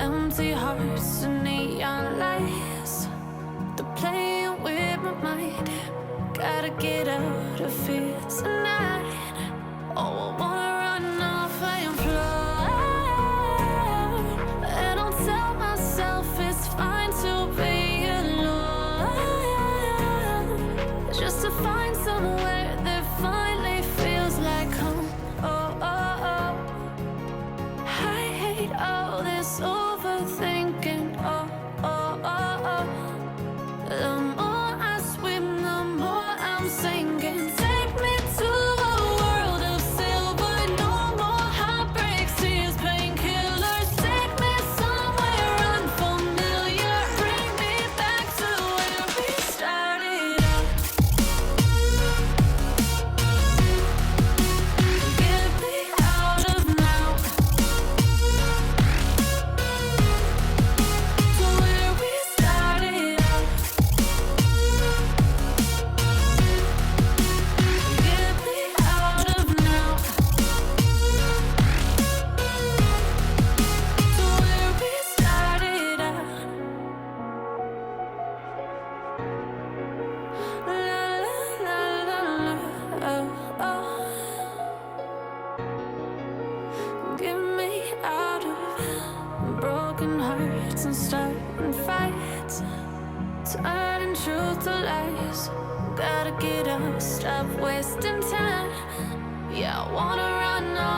Empty hearts and neon lights, they're playing with my mind. Gotta get out of here tonight. Oh, I wanna run off and fly. And I'll tell myself it's fine to be alone, just to find somewhere that finally feels like home. Oh, oh, oh. I hate all this overthinking. Oh, oh, oh, oh. The more I swim, the more I'm sinking. Take me to a world of silver. No more heartbreaks, tears, painkillers. Take me somewhere unfamiliar. Bring me back to where we started out. Get me out of now, to where we started out. Get me out of now, to where we started out. La la la la la, oh, oh. Get me out of broken hearts and starting fights, turning truth to lies. Gotta get up, stop wasting time. Yeah, I wanna run off